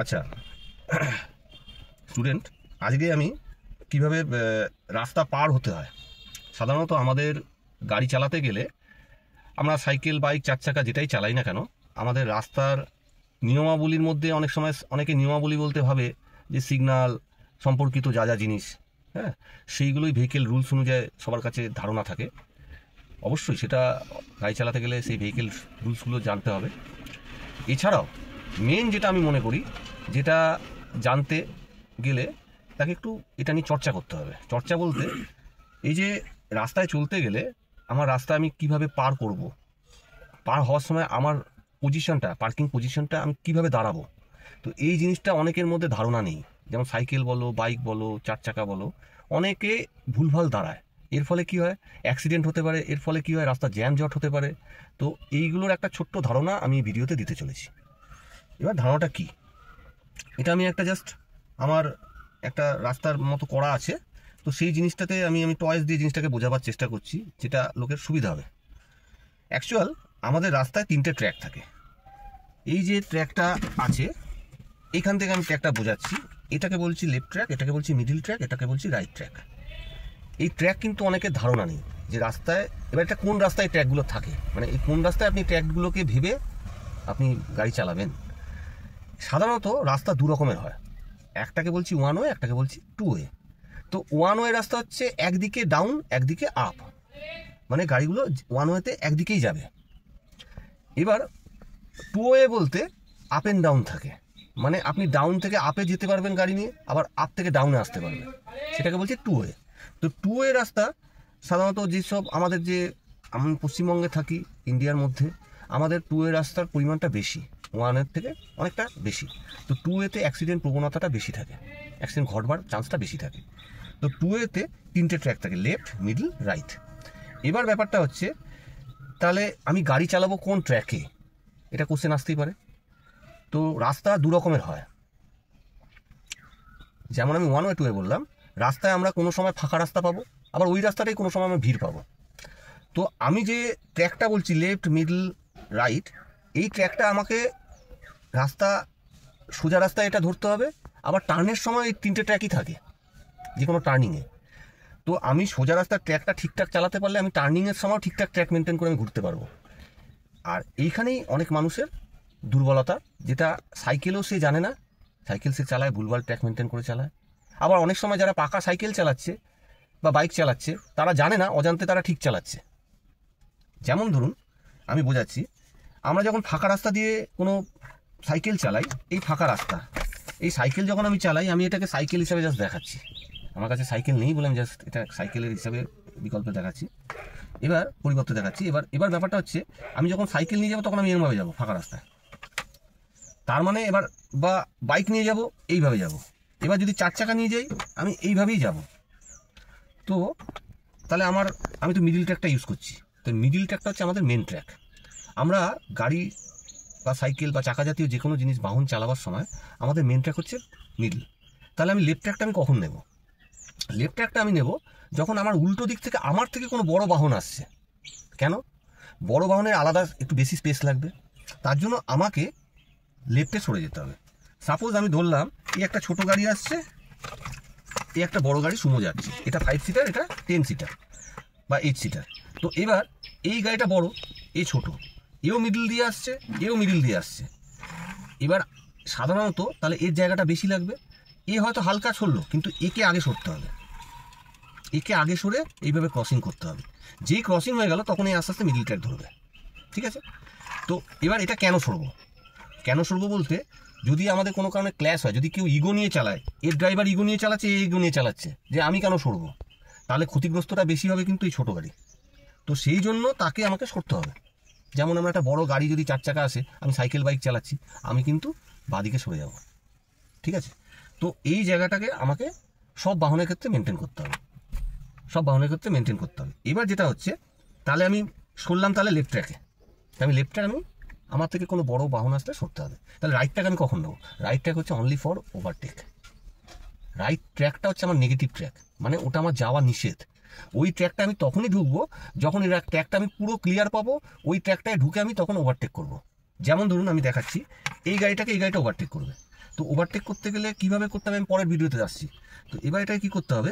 আচ্ছা স্টুডেন্ট, আজকে আমি কিভাবে রাস্তা পার হতে হয়। সাধারণত আমাদের গাড়ি চালাতে গেলে আমরা সাইকেল, বাইক, চার চাকা যেটাই চালাই না কেন, আমাদের রাস্তার নিয়মাবলীর মধ্যে অনেক সময় অনেকে নিয়মাবলী বলতে ভাবে যে সিগন্যাল সম্পর্কিত যা যা জিনিস, হ্যাঁ, সেইগুলোই ভেহিকেল রুলস অনুযায়ী সবার কাছে ধারণা থাকে। অবশ্যই সেটা গাড়ি চালাতে গেলে সেই ভেহিকেল রুলসগুলো জানতে হবে। এছাড়াও মেন যেটা আমি মনে করি, যেটা জানতে গেলে তাকে একটু এটা নিয়ে চর্চা করতে হবে। চর্চা বলতে এই যে রাস্তায় চলতে গেলে আমার রাস্তা আমি কিভাবে পার করব, পার হওয়ার সময় আমার পজিশনটা, পার্কিং পজিশনটা আমি কিভাবে দাঁড়াবো। তো এই জিনিসটা অনেকের মধ্যে ধারণা নেই। যেমন সাইকেল বলো, বাইক বলো, চার চাকা বলো, অনেকে ভুলভাল দাঁড়ায়। এর ফলে কি হয়, অ্যাক্সিডেন্ট হতে পারে। এর ফলে কি হয়, রাস্তা জ্যাম জট হতে পারে। তো এইগুলোর একটা ছোট্ট ধারণা আমি ভিডিওতে দিতে চলেছি। এবার ধারণাটা কি, এটা আমি একটা জাস্ট আমার একটা রাস্তার মতো করা আছে, তো সেই জিনিসটাতে আমি টয়েস দিয়ে জিনিসটাকে বোঝাবার চেষ্টা করছি, যেটা লোকের সুবিধা হবে। অ্যাকচুয়াল আমাদের রাস্তায় 3টে ট্র্যাক থাকে। এই যে ট্র্যাকটা আছে, এইখান থেকে আমি ট্র্যাকটা বোঝাচ্ছি। এটাকে বলছি লেফট ট্র্যাক, এটাকে বলছি মিডিল ট্র্যাক, এটাকে বলছি রাইট ট্র্যাক। এই ট্র্যাক কিন্তু অনেকের ধারণা নেই যে রাস্তায় এবার এটা কোন রাস্তায় ট্র্যাকগুলো থাকে, মানে এই কোন রাস্তায় আপনি ট্র্যাকগুলোকে ভেবে আপনি গাড়ি চালাবেন। সাধারণত রাস্তা দু রকমের হয়, একটাকে বলছি ওয়ান ওয়ে, একটাকে বলছি টু ওয়ে। তো ওয়ান ওয়ে রাস্তা হচ্ছে একদিকে ডাউন একদিকে আপ, মানে গাড়িগুলো ওয়ান ওয়েতে একদিকেই যাবে। এবার টু ওয়ে বলতে আপ অ্যান্ড ডাউন থাকে, মানে আপনি ডাউন থেকে আপে যেতে পারবেন গাড়ি নিয়ে, আবার আপ থেকে ডাউনে আসতে পারবেন, সেটাকে বলছি টু ওয়ে। তো টু ওয়ে রাস্তা সাধারণত যেসব আমাদের যে আমি পশ্চিমবঙ্গে থাকি, ইন্ডিয়ার মধ্যে আমাদের টু ওয়ে রাস্তার পরিমাণটা বেশি, ওয়ানের থেকে অনেকটা বেশি। তো টু ওয়েতে অ্যাক্সিডেন্ট প্রবণতাটা বেশি থাকে, অ্যাক্সিডেন্ট ঘটবার চান্সটা বেশি থাকে। তো টু ওয়েতে 3টে ট্র্যাক থাকে, লেফট, মিডল, রাইট। এবার ব্যাপারটা হচ্ছে, তাহলে আমি গাড়ি চালাবো কোন ট্র্যাকে, এটা কোশ্চেন আসতেই পারে। তো রাস্তা দু রকমের হয়। যেমন আমি ওয়ান ওয়ে টু ওয়ে বললাম, রাস্তায় আমরা কোনো সময় ফাঁকা রাস্তা পাবো, আবার ওই রাস্তাটাই কোনো সময় আমরা ভিড় পাবো। তো আমি যে ট্র্যাকটা বলছি লেফট, মিডল, রাইট, এই ট্র্যাকটা আমাকে রাস্তা সোজা রাস্তায় এটা ধরতে হবে। আবার টার্নের সময় এই 3টে ট্র্যাকই থাকে যে কোনো টার্নিংয়ে। তো আমি সোজা রাস্তার ট্র্যাকটা ঠিকঠাক চালাতে পারলে আমি টার্নিংয়ের সময় ঠিকঠাক ট্র্যাক মেনটেন করে আমি ঘুরতে পারবো। আর এইখানেই অনেক মানুষের দুর্বলতা, যেটা সাইকেলেও সে জানে না, সাইকেল সে চালায় ভুলভাল ট্র্যাক মেনটেন করে চালায়। আবার অনেক সময় যারা পাকা সাইকেল চালাচ্ছে বা বাইক চালাচ্ছে, তারা জানে না, অজান্তে তারা ঠিক চালাচ্ছে। যেমন ধরুন আমি বোঝাচ্ছি, আমরা যখন ফাঁকা রাস্তা দিয়ে কোনো সাইকেল চালাই, এই ফাঁকা রাস্তা, এই সাইকেল যখন আমি চালাই, আমি এটাকে সাইকেল হিসাবে জাস্ট দেখাচ্ছি। আমার কাছে সাইকেল নেই বলে আমি জাস্ট এটা সাইকেলের হিসাবে বিকল্প দেখাচ্ছি, এবার পরিবর্তে দেখাচ্ছি। এবার ব্যাপারটা হচ্ছে, আমি যখন সাইকেল নিয়ে যাবো তখন আমি এরমভাবে যাবো ফাঁকা রাস্তায়, তার মানে এবার, বা বাইক নিয়ে যাব এইভাবে যাব। এবার যদি চার চাকা নিয়ে যাই আমি এইভাবেই যাব। তো তাহলে আমি তো মিডিল ট্র্যাকটা ইউজ করছি। তো মিডিল ট্র্যাকটা হচ্ছে আমাদের মেন ট্র্যাক। আমরা গাড়ি বা সাইকেল বা চাকা জাতীয় যে কোনো জিনিস বাহন চালাবার সময় আমাদের মেন ট্র্যাক হচ্ছে মিডল। তাহলে আমি লেফট ট্র্যাকটা আমি কখন নেব? লেফট ট্র্যাকটা আমি নেব যখন আমার উল্টো দিক থেকে আমার থেকে কোনো বড় বাহন আসছে। কেন? বড় বাহনের আলাদা একটু বেশি স্পেস লাগবে, তার জন্য আমাকে লেফটে সরে যেতে হবে। সাপোজ আমি ধরলাম এই একটা ছোট গাড়ি আসছে, এই একটা বড় গাড়ি সুমো যাচ্ছে, এটা 5 সিটার, এটা 10 সিটার বা 8 সিটার। তো এবার এই গাড়িটা বড়, এই ছোট, এও মিডিল দিয়ে আসছে, এও মিডিল দিয়ে আসছে। এবার সাধারণত তাহলে এর জায়গাটা বেশি লাগবে। এ হয়তো হালকা সরলো, কিন্তু একে আগে সরতে হবে, একে আগে সরে এইভাবে ক্রসিং করতে হবে। যেই ক্রসিং হয়ে গেল তখন এই আস্তে আস্তে মিডিল ট্র্যাক ধরবে, ঠিক আছে? তো এবার এটা কেন সরবো বলতে, যদি আমাদের কোনো কারণে ক্ল্যাশ হয়, যদি কেউ ইগো নিয়ে চালায়, এর ড্রাইভার ইগো নিয়ে চালাচ্ছে, এ ইগো নিয়ে চালাচ্ছে যে আমি কেন সরবো, তাহলে ক্ষতিগ্রস্তটা বেশি হবে কিন্তু এই ছোটো গাড়ি। তো সেই জন্য তাকে আমাকে সরতে হবে। যেমন আমরা একটা বড় গাড়ি যদি চার চাকা আসে, আমি সাইকেল বাইক চালাচ্ছি, আমি কিন্তু বাঁদিকে সরে যাব, ঠিক আছে? তো এই জায়গাটাকে আমাকে সব বাহনের ক্ষেত্রে মেনটেন করতে হবে, এবার যেটা হচ্ছে, তাহলে আমি সরলাম তাহলে লেফট ট্র্যাকে, আমি লেফট ট্র্যাক আমার থেকে কোনো বড় বাহন আসলে সরতে হবে। তাহলে রাইট ট্র্যাক আমি কখন নেবো? রাইট ট্র্যাক হচ্ছে অনলি ফর ওভারটেক। রাইট ট্র্যাকটা হচ্ছে আমার নেগেটিভ ট্র্যাক, মানে ওটা আমার যাওয়া নিষেধ। ওই ট্র্যাকটা আমি তখনই ঢুকবো যখন এই ট্র্যাকটা আমি পুরো ক্লিয়ার পাবো, ওই ট্র্যাকটায় ঢুকে আমি তখন ওভারটেক করবো। যেমন ধরুন আমি দেখাচ্ছি, এই গাড়িটা ওভারটেক করবে। তো ওভারটেক করতে গেলে কীভাবে করতে হবে আমি পরের ভিডিওতে আসছি। তো এবার এটাকে কী করতে হবে,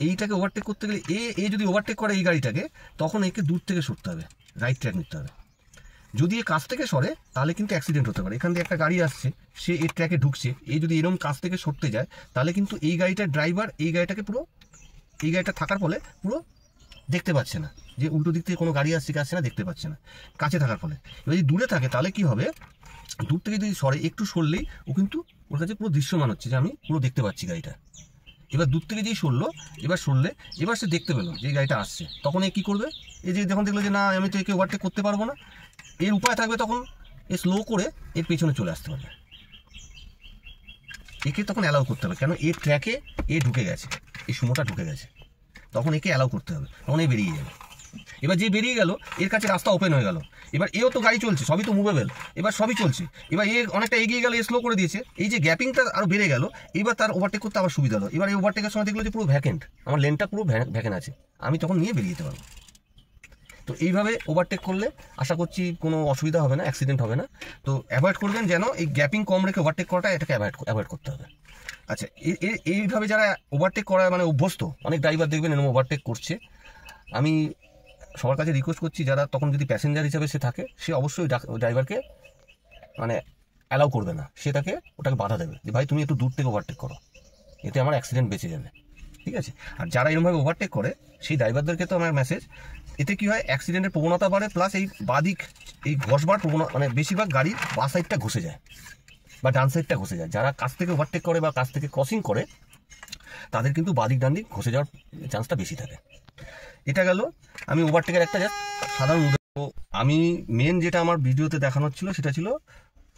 এইটাকে ওভারটেক করতে গেলে এ যদি ওভারটেক করে এই গাড়িটাকে, তখন একে দূর থেকে সরতে হবে, রাইট ট্র্যাক নিতে হবে। যদি এ কাছ থেকে সরে তাহলে কিন্তু অ্যাক্সিডেন্ট হতে পারে। এখান থেকে একটা গাড়ি আসছে, সে এর ট্র্যাকে ঢুকছে, এই যদি এরকম কাছ থেকে সরতে যায় তাহলে কিন্তু এই গাড়িটার ড্রাইভার এই গাড়িটাকে পুরো, এই গাড়িটা থাকার ফলে পুরো দেখতে পাচ্ছে না যে উল্টো দিক থেকে কোনো গাড়ি আসছে কি আসছে না, দেখতে পাচ্ছে না কাছে থাকার ফলে। এবার যদি দূরে থাকে তাহলে কি হবে, দূর থেকে যদি সরে একটু সরলেই ও কিন্তু ওর কাছে পুরো দৃশ্যমান হচ্ছে যে আমি পুরো দেখতে পাচ্ছি গাড়িটা। এবার দূর থেকে যেই সরলো, এবার সে দেখতে পেলো যে গাড়িটা আসছে, তখন এ কী করবে, এই যে যখন দেখলো যে না আমি তো একে ওভারটেক করতে পারবো না, এর উপায় থাকবে তখন এ স্লো করে এর পেছনে চলে আসতে পারবে। একে তখন অ্যালাউ করতে হবে, কেন এর ট্র্যাকে এ ঢুকে গেছে, এই সুমোটা ঢুকে গেছে, তখন একে অ্যালাউ করতে হবে, তখন এ বেরিয়ে যাবে। এবার যে বেরিয়ে গেল এর কাছে রাস্তা ওপেন হয়ে গেল, এবার এও তো গাড়ি চলছে, সবই তো মুভেবল, এবার সবই চলছে, এবার এ অনেকটা এগিয়ে গেল, এ স্লো করে দিয়েছে, এই যে গ্যাপিংটা আরও বেড়ে গেল, এবার তার ওভারটেক করতে আবার সুবিধা হলো। এবার এই ওভারটেকের সময় দেখলো যে পুরো ভ্যাকেন্ট, আমার লেনটা পুরো ভ্যাকেন্ট আছে, আমি তখন নিয়ে বেরিয়ে যেতে পারবো। তো এইভাবে ওভারটেক করলে আশা করছি কোনো অসুবিধা হবে না, অ্যাক্সিডেন্ট হবে না। তো অ্যাভয়েড করবেন যেন এই গ্যাপিং কম রেখে ওভারটেক করাটা, এটাকে অ্যাভয়েড করতে হবে। আচ্ছা, এইভাবে যারা ওভারটেক করা মানে অভ্যস্ত, অনেক ড্রাইভার দেখবেন এরকম ওভারটেক করছে, আমি সবার কাছে রিকোয়েস্ট করছি যারা তখন যদি প্যাসেঞ্জার হিসাবে সে থাকে, সে অবশ্যই ড্রাইভারকে মানে অ্যালাউ করবে না, সে ওটাকে বাধা দেবে যে ভাই তুমি একটু দূর থেকে ওভারটেক করো, এতে আমার অ্যাক্সিডেন্ট বেঁচে যাবে, ঠিক আছে। আর যারা এরকমভাবে ওভারটেক করে সেই ড্রাইভারদেরকে তো আমার মেসেজ, এতে কী হয় অ্যাক্সিডেন্টের প্রবণতা বাড়ে, প্লাস এই বাদিক এই ঘষবার প্রবণতা মানে বেশিরভাগ গাড়ির বাঁ সাইডটা ঘষে যায় বা ডান সাইডটা ঘষে যায়। যারা কাছ থেকে ওভারটেক করে বা কাছ থেকে ক্রসিং করে তাদের কিন্তু বাদিক ডান দিক ঘষে যাওয়ার চান্সটা বেশি থাকে। এটা গেল আমি ওভারটেকের একটা জাস্ট সাধারণ। আমি মেন যেটা আমার ভিডিওতে দেখানোর ছিল সেটা ছিল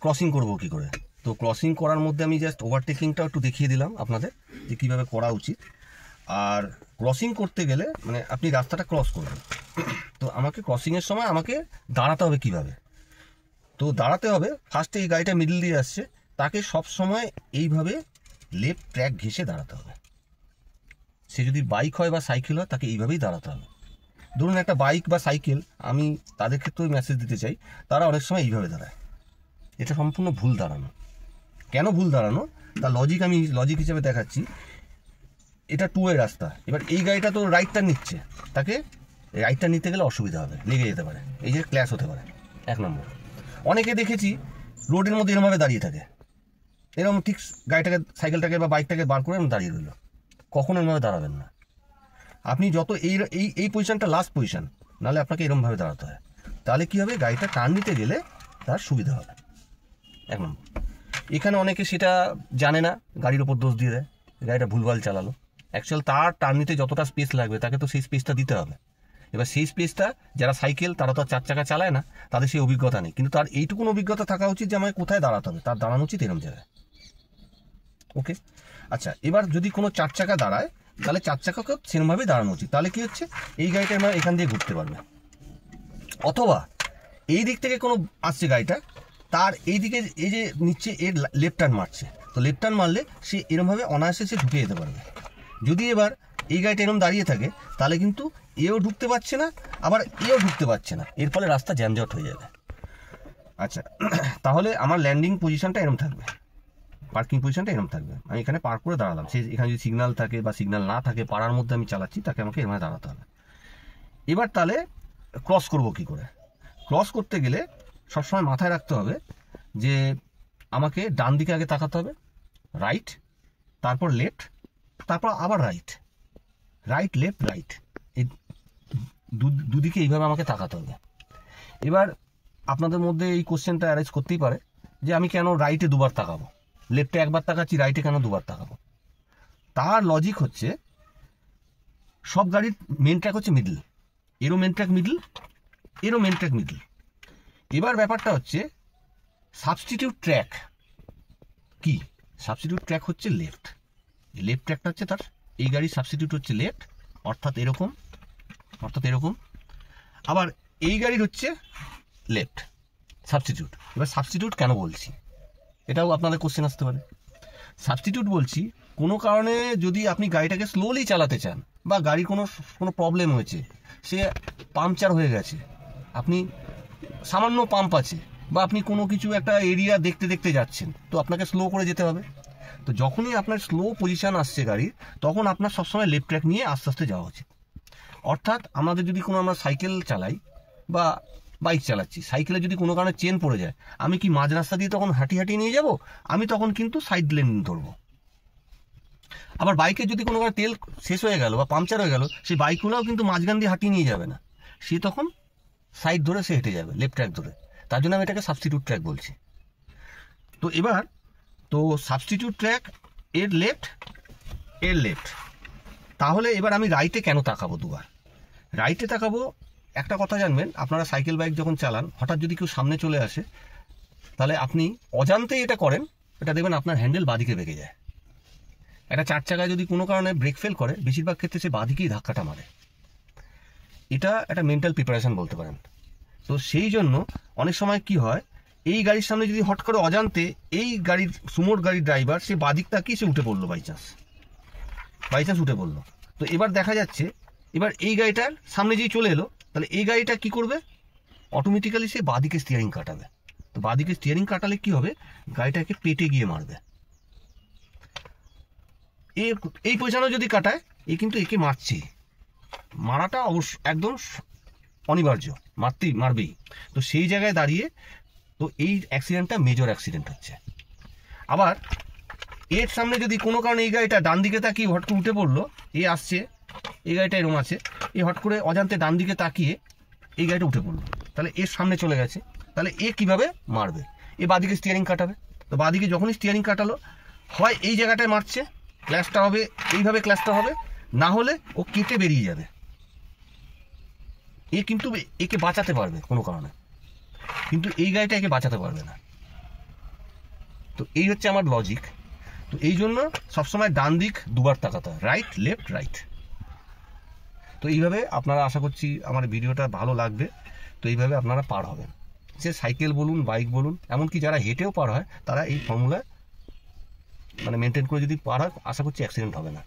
ক্রসিং করব কী করে। তো ক্রসিং করার মধ্যে আমি জাস্ট ওভারটেকিংটা একটু দেখিয়ে দিলাম আপনাদের যে কীভাবে করা উচিত। আর ক্রসিং করতে গেলে মানে আপনি রাস্তাটা ক্রস করবেন, তো আমাকে ক্রসিংয়ের সময় আমাকে দাঁড়াতে হবে কিভাবে। তো দাঁড়াতে হবে ফার্স্টে এই গাড়িটা মিডল দিয়ে আসছে, তাকে সব সময় এইভাবে লেফট ট্র্যাক ঘেঁষে দাঁড়াতে হবে। সে যদি বাইক হয় বা সাইকেল হয় তাকে এইভাবেই দাঁড়াতে হবে। ধরুন একটা বাইক বা সাইকেল, আমি তাদের ক্ষেত্রেও মেসেজ দিতে চাই, তারা অনেক সময় এইভাবে দাঁড়ায়, এটা সম্পূর্ণ ভুল দাঁড়ানো। কেন ভুল দাঁড়ানো তার লজিক হিসেবে দেখাচ্ছি। এটা টু ওয়ে রাস্তা, এবার এই গাড়িটা তো রাইট টার্ন নিচ্ছে, তাকে রাইট টার্ন নিতে গেলে অসুবিধা হবে, লেগে যেতে পারে, এই যে ক্ল্যাশ হতে পারে। এক নম্বর, অনেকে দেখেছি রোডের মধ্যে এরমভাবে দাঁড়িয়ে থাকে, এরকম ঠিক গাড়িটাকে সাইকেলটাকে বা বাইকটাকে বার করে দাঁড়িয়ে রইল, কখনো এরমভাবে দাঁড়াবেন না। আপনি যত এই পজিশনটা লাস্ট পজিশন, নাহলে আপনাকে এরমভাবে দাঁড়াতে হয়, তাহলে কী হবে গাড়িটা টার্ন নিতে গেলে তার সুবিধা হবে। এক নম্বর, এখানে অনেকে সেটা জানে না, গাড়ির ওপর দোষ দিয়ে দেয়, গাড়িটা ভুলভাল চালালো। অ্যাকচুয়াল তার টার্ন নিতে যতটা স্পেস লাগবে তাকে তো সেই স্পেসটা দিতে হবে। এবার সেই স্পেসটা যারা সাইকেল তারা তো আর 4 চাকা চালায় না, তাদের সেই অভিজ্ঞতা নেই, কিন্তু তার এইটুকুন অভিজ্ঞতা থাকা উচিত যে আমাকে কোথায় দাঁড়াতে হবে, তার দাঁড়ানো উচিত এরম জায়গায়। ওকে, আচ্ছা, এবার যদি কোনো 4 চাকা দাঁড়ায় তাহলে 4 চাকাকেও সেরমভাবেই দাঁড়ানো উচিত। তাহলে কি হচ্ছে, এই গাড়িটা আমরা এখান দিয়ে ঘুরতে পারবে, অথবা এই দিক থেকে কোনো আসছে গাড়িটা, তার এই দিকে এই যে নিচ্ছে এর লেফট টার্ন মারছে, তো লেফট টার্ন মারলে সে এরমভাবে অনায়াসে সে ঢুকে যেতে পারবে। যদি এবার এই গাড়িটা এরকম দাঁড়িয়ে থাকে তাহলে কিন্তু এও ঢুকতে পারছে না, আবার এও ঢুকতে পারছে না, এর ফলে রাস্তা জ্যামজট হয়ে যাবে। আচ্ছা, তাহলে আমার ল্যান্ডিং পজিশনটা এরকম থাকবে, পার্কিং পজিশনটা এরকম থাকবে, আমি এখানে পার্ক করে দাঁড়ালাম, সে এখানে যদি সিগন্যাল থাকে বা সিগন্যাল না থাকে, পাড়ার মধ্যে আমি চালাচ্ছি, তাকে আমাকে এরমভাবে দাঁড়াতে হবে। এবার তাহলে ক্রস করব কী করে, ক্রস করতে গেলে সবসময় মাথায় রাখতে হবে যে আমাকে ডান দিকে আগে তাকাতে হবে, রাইট, তারপর লেফট, তারপর আবার রাইট, রাইট লেফট রাইট, এই দুদিকে এইভাবে আমাকে তাকাতে হবে। এবার আপনাদের মধ্যে এই কোশ্চেনটা অ্যারাইজ করতেই পারে যে আমি কেন রাইটে দুবার তাকাবো, লেফটে একবার তাকাচ্ছি, রাইটে কেন দুবার তাকাবো। তার লজিক হচ্ছে সব গাড়ির মেন ট্র্যাক হচ্ছে মিডল, এরও মেন ট্র্যাক মিডল, এরও মেন ট্র্যাক মিডল। এবার ব্যাপারটা হচ্ছে সাবস্টিটিউট ট্র্যাক কি, সাবস্টিটিউট ট্র্যাক হচ্ছে লেফট, লেফট ট্র্যাকটা হচ্ছে তার, এই গাড়ির সাবস্টিটিউট হচ্ছে লেফট, অর্থাৎ এরকম, আবার এই গাড়ির হচ্ছে লেফট সাবস্টিটিউট। এবার সাবস্টিটিউট কেন বলছি, এটাও আপনাদের কোশ্চেন আসতে পারে। সাবস্টিটিউট বলছি কোনো কারণে যদি আপনি গাড়িটাকে স্লোলি চালাতে চান, বা গাড়ির কোনো প্রবলেম হয়েছে, সে পাংচার হয়ে গেছে, আপনি সামান্য পাম্প আছে, বা আপনি কোনো কিছু একটা এরিয়া দেখতে দেখতে যাচ্ছেন, তো আপনাকে স্লো করে যেতে হবে। তো যখনই আপনার স্লো পজিশন আসছে গাড়ির, তখন আপনার সবসময় লেফট ট্র্যাক নিয়ে আস্তে আস্তে যাওয়া উচিত। অর্থাৎ আমাদের যদি কোনো আমরা সাইকেল চালাই বা বাইক চালাচ্ছি, সাইকেলে যদি কোনো কারণে চেন পড়ে যায়, আমি কি মাঝ রাস্তা দিয়ে তখন হাঁটি হাঁটি নিয়ে যাব? আমি তখন কিন্তু সাইড লেন ধরবো। আবার বাইকে যদি কোনো কারণে তেল শেষ হয়ে গেল বা পাংচার হয়ে গেল, সেই বাইকগুলোও কিন্তু মাঝখান দিয়ে হাঁটিয়ে নিয়ে যাবে না, সে তখন সাইড ধরে সে হেঁটে যাবে, লেফট ট্র্যাক ধরে। তার জন্য আমি এটাকে সাবস্টিটিউট ট্র্যাক বলছি। তো এবার তো সাবস্টিটিউট ট্র্যাক এর লেফট, তাহলে এবার আমি রাইটে কেন তাকাবো দুবার? রাইটে তাকাবো, একটা কথা জানবেন, আপনারা সাইকেল বাইক যখন চালান, হঠাৎ যদি কেউ সামনে চলে আসে, তাহলে আপনি অজান্তেই এটা করেন, এটা দেখবেন আপনার হ্যান্ডেল বাঁদিকে বেঁকে যায়। একটা 4 চাকায় যদি কোনো কারণে ব্রেক ফেল করে, বেশিরভাগ ক্ষেত্রে সে বাঁদিকেই ধাক্কাটা মারে। এটা একটা মেন্টাল প্রিপারেশন বলতে পারেন। তো সেই জন্য অনেক সময় কি হয়, এই গাড়ির সামনে যদি হট করে অজান্তে এই গাড়ির সুমোর গাড়ির ড্রাইভার সে বাঁদিক তাকিয়ে সে উঠে পড়লো, বাইচান্স উঠে পড়লো। তো এবার দেখা যাচ্ছে, এবার এই গাড়িটার সামনে যেই চলে এলো, তাহলে এই গাড়িটা কি করবে, অটোমেটিক্যালি সে বাঁদিকে স্টিয়ারিং কাটাবে। তো বাঁদিকে স্টিয়ারিং কাটালে কি হবে, গাড়িটাকে পেটে গিয়ে মারবে। এই পয়সানো যদি কাটায়, এ কিন্তু একে মারছে, মারাটা অবশ্য একদম অনিবার্য, মারবেই। তো সেই জায়গায় দাঁড়িয়ে তো এই অ্যাক্সিডেন্টটা মেজর অ্যাক্সিডেন্ট হচ্ছে। আবার এর সামনে যদি কোনো কারণে এই গাড়িটা ডান দিকে তাকিয়ে হট করে উঠে পড়লো, এ আসছে, এই গাড়িটা এরম আছে, এ হট করে অজান্তে ডান দিকে তাকিয়ে এই গাড়িটা উঠে পড়লো, তাহলে এর সামনে চলে গেছে, তাহলে এ কিভাবে মারবে, এ বাঁদিকে স্টিয়ারিং কাটাবে। তো বাঁদিকে যখনই স্টিয়ারিং কাটালো, হয় এই জায়গাটায় মারছে, ক্ল্যাশটা হবে এইভাবে, ক্ল্যাশটা হবে, না হলে ও কেটে বেরিয়ে যাবে। এ কিন্তু একে বাঁচাতে পারবে কোনো কারণে, কিন্তু এই গাড়িটা একে বাঁচাতে পারবে না। তো এই হচ্ছে আমার লজিক। তো এই জন্য সবসময় ডান দিক দুবার তাকাতে হয়, রাইট লেফট রাইট। তো এইভাবে আপনারা, আশা করছি আমার ভিডিওটা ভালো লাগবে। তো এইভাবে আপনারা পার হবেন, সে সাইকেল বলুন, বাইক বলুন, এমনকি যারা হেঁটেও পার হয়, তারা এই ফর্মুলা মানে মেনটেন করে যদি পার হয়, আশা করছি অ্যাক্সিডেন্ট হবে না।